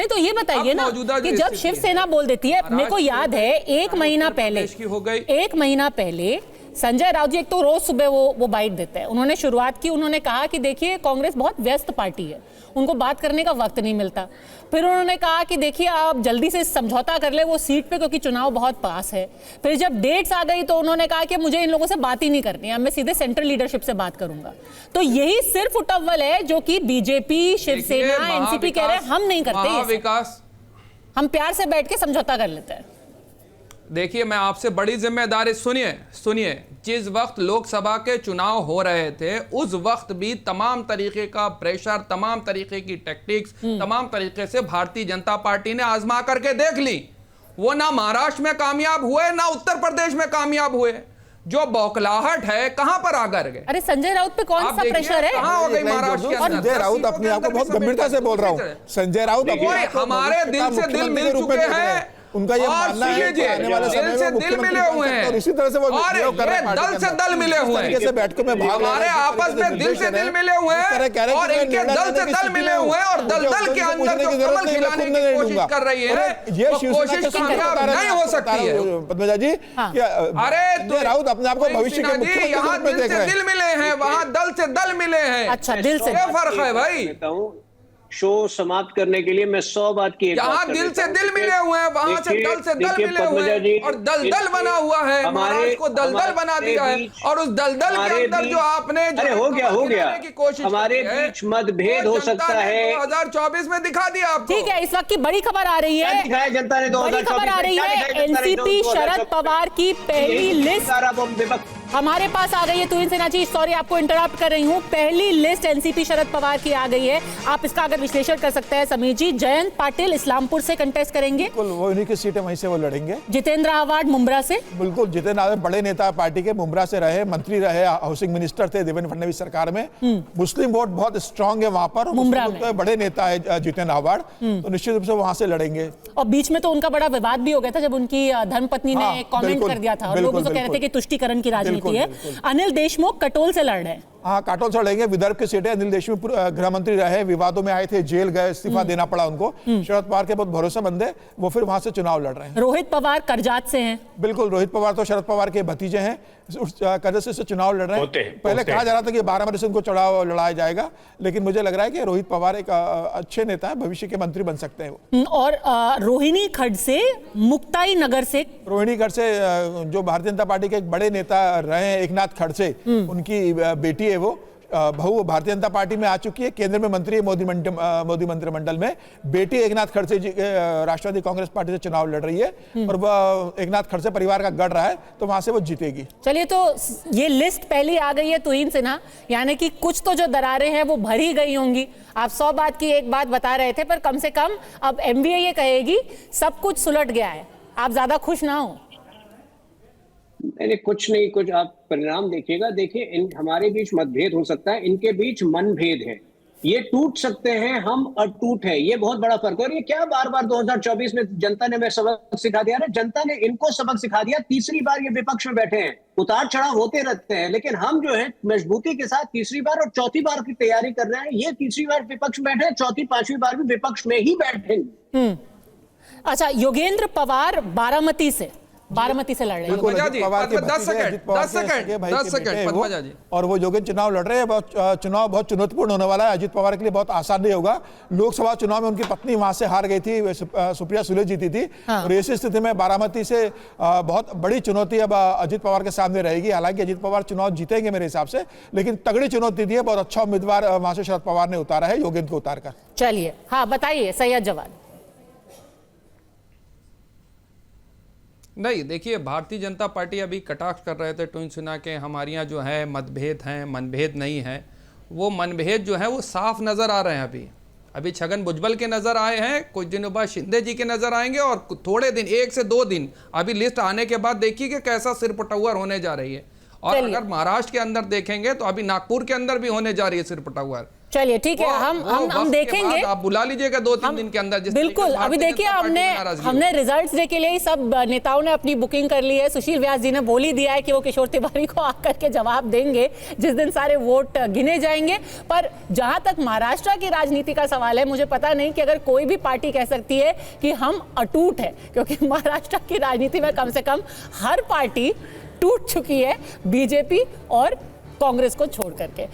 नहीं तो ये बताइए ना कि जब शिवसेना बोल देती है, मेरे को याद है एक महीना पहले संजय राउत जी एक तो रोज सुबह वो बाइट देते हैं, उन्होंने शुरुआत की, उन्होंने कहा कि देखिए कांग्रेस बहुत व्यस्त पार्टी है, उनको बात करने का वक्त नहीं मिलता। फिर उन्होंने कहा कि देखिए आप जल्दी से समझौता कर ले वो सीट पे क्योंकि चुनाव बहुत पास है। फिर जब डेट्स आ गई तो उन्होंने कहा कि मुझे इन लोगों से बात ही नहीं करनी है, मैं सीधे सेंट्रल लीडरशिप से बात करूंगा। तो यही सिर्फ उटव्वल है जो कि बीजेपी, शिवसेना, एनसीपी कह रहे हैं हम नहीं करते विकास, हम प्यार से बैठ के समझौता कर लेते हैं। देखिए मैं आपसे बड़ी जिम्मेदारी, सुनिए, जिस वक्त लोकसभा के चुनाव हो रहे थे उस वक्त भी तमाम तरीके का प्रेशर, तमाम तरीके की टैक्टिक्स, तमाम तरीके से भारतीय जनता पार्टी ने आजमा करके देख ली। वो ना महाराष्ट्र में कामयाब हुए ना उत्तर प्रदेश में कामयाब हुए। जो बौखलाहट है कहां पर आ गए? अरे संजय राउत पे कौन सा प्रेशर है? कहां हो गई महाराष्ट्र के अंदर? संजय राउत अपने आप को बहुत गंभीरता से बोल रहा हूं। संजय राउत हमारे दिल से दिल मिल चुके हैं, उनका ये मानना है कि आने वाले समय में दिल मिले हुए हैं और इसी तरह से वो दल से दल मिले हुए हैं, बैठकों में हमारे आपस में दिल से दिल मिले हुए हैं और इनके दल से दल मिले हुए हैं और दल के अंदर जो कमल खिलाने की कोशिश कर रही है ये कोशिश कामयाब नहीं हो सकती है। पद्मजा जी, अरे राउत अपने आप को भविष्य के मुख्यमंत्री यहाँ दिल से दिल मिले हैं, वहाँ दल से दल मिले हैं। अच्छा, दिल से क्या फर्क है भाई? शो समाप्त करने के लिए मैं 100 बात की यहाँ दिल से दिल मिले हुए हैं, वहां से दल मिले हुए हैं और दल बना हुआ है, महाराष्ट्र को दल बना दिया है और उस दल के अंदर जो आपने हो गया की कोशिश हमारे बीच मतभेद हो सकता है 2024 में दिखा दिया आपको। ठीक है, इस वक्त की बड़ी खबर आ रही है, दिखाया जनता ने 2024 खबर आ रही है, एनसीपी शरद पवार की पहली लिस्ट हमारे पास आ गई है। तुहिन सिन्हा जी, सॉरी आपको इंटरप्ट कर रही हूँ, पहली लिस्ट एनसीपी शरद पवार की आ गई है। आप इसका अगर विश्लेषण कर सकते हैं समीर जी। जयंत पाटिल इस्लामपुर से कंटेस्ट करेंगे, वो इन्हीं की सीटें वहीं से वो लड़ेंगे। जितेंद्र आव्हाड मुंब्रा से, बिल्कुल जितेंद्र आव्हाड बड़े नेता पार्टी के, मुंब्रा से रहे, मंत्री रहे, हाउसिंग मिनिस्टर थे देवेंद्र फडणवीस सरकार में। मुस्लिम वोट बहुत स्ट्रांग है वहां पर, मुंब्रा में बड़े नेता है जितेंद्र आव्हाड, तो निश्चित रूप से वहां से लड़ेंगे। और बीच में तो उनका बड़ा विवाद भी हो गया था जब उनकी धर्मपत्नी ने कमेंट कर दिया था और लोग उसको कह रहे थे कि तुष्टीकरण की राजनीति है। अनिल देशमुख कटोल से लड़ रहे हैं। हाँ, काटोल से लड़ेंगे, विदर्भ की सीटें। अनिल देशमुख गृह मंत्री रहे, विवादों में आए थे, जेल गए, इस्तीफा देना पड़ा उनको। शरद पवार के बहुत भरोसेमंद है, वो फिर वहां से चुनाव लड़ रहे हैं। रोहित पवार करजात से हैं। बिल्कुल, रोहित पवार तो शरद पवार के भतीजे हैं, करजात से चुनाव लड़ रहे हैं। पहले कहा जा रहा था कि 12 मई से उनको चुनाव लड़ाया जाएगा, लेकिन मुझे लग रहा है कि रोहित पवार एक अच्छे नेता है, भविष्य के मंत्री बन सकते हैं वो। और रोहिणी खड्ड से, मुक्ताई नगर से, रोहिणी खड्ड से जो भारतीय जनता पार्टी के एक बड़े नेता रहे हैं, एकनाथ खड़से, उनकी बेटी है वो, बहू भारतीय जनता पार्टी में आ चुकी है, केंद्र में मंत्री है मोदी मंत्रिमंडल में। बेटी एकनाथ खड़से जी राष्ट्रवादी कांग्रेस पार्टी से चुनाव लड़ रही है और वह एकनाथ खड़से परिवार का गढ़ रहा है, तो वहां से वो जीतेगी। चलिए, तो ये लिस्ट पहली आ गई है तुहिन सिन्हा, यानी कि कुछ तो जो दरारें हैं वो भरी गई होंगी। आप 100 बात की एक बात बता रहे थे, पर कम से कम अब एमवीए ये कहेगी सब कुछ सुलट गया है, आप ज्यादा खुश ना हो। नहीं, कुछ नहीं, कुछ आप परिणाम देखिएगा। देखिए, हमारे बीच मतभेद हो सकता है, इनके बीच मनभेद है, ये टूट सकते हैं, हम अटूट है, ये बहुत बड़ा फर्क है। और ये क्या बार बार 2024 में जनता ने सबक सिखा दिया ना, जनता ने इनको सबक सिखा दिया। तीसरी बार ये विपक्ष में बैठे हैं, उतार चढ़ाव होते रहते हैं, लेकिन हम जो है मजबूती के साथ तीसरी बार और चौथी बार की तैयारी कर रहे हैं। ये तीसरी बार विपक्ष में बैठे, चौथी पांचवी बार भी विपक्ष में ही बैठेंगे। अच्छा, योगेंद्र पवार बारामती से लड़ रहे हैं। 10 सेकंड पद्मजा जी। और वो योगेंद्र चुनाव लड़ रहे हैं, चुनाव बहुत चुनौतीपूर्ण होने वाला है। अजित पवार के लिए बहुत आसान नहीं होगा। लोकसभा चुनाव में उनकी पत्नी वहां से हार गई थी, सुप्रिया सुले जीती थी। और ऐसी स्थिति में बारामती से बहुत बड़ी चुनौती अब अजित पवार के सामने रहेगी। हालांकि अजित पवार चुनाव जीतेंगे मेरे हिसाब से, लेकिन तगड़ी चुनौती दी है। बहुत अच्छा उम्मीदवार वहां से शरद पवार ने उतारा है, योगेंद्र को उतार कर। चलिए, हाँ बताइए सैयद जवाद। नहीं, देखिए भारतीय जनता पार्टी अभी कटाक्ष कर रहे थे तुहिन सिन्हा के, हमारे यहाँ जो है मतभेद हैं, मनभेद नहीं है। वो मनभेद जो है वो साफ नज़र आ रहे हैं। अभी छगन भुजबल के नज़र आए हैं, कुछ दिनों बाद शिंदे जी के नज़र आएंगे और थोड़े दिन, 1 से 2 दिन अभी लिस्ट आने के बाद देखिए कि कैसा सिरपटौर होने जा रही है। और अगर महाराष्ट्र के अंदर देखेंगे तो अभी नागपुर के अंदर भी होने जा रही है सिरपटौर। चलिए ठीक है, हम देखेंगे। आप बुला लीजिएगा 2-3 दिन के अंदर। बिल्कुल, अभी देखिए हमने रिजल्ट्स डे के लिए सब नेताओं ने अपनी बुकिंग कर ली है। सुशील व्यास जी ने बोल ही दिया है कि वो किशोर तिवारी को आकर के जवाब देंगे जिस दिन सारे वोट गिने जाएंगे। पर जहां तक महाराष्ट्र की राजनीति का सवाल है, मुझे पता नहीं कि अगर कोई भी पार्टी कह सकती है कि हम अटूट है, क्योंकि महाराष्ट्र की राजनीति में कम से कम हर पार्टी टूट चुकी है बीजेपी और कांग्रेस को छोड़ करके।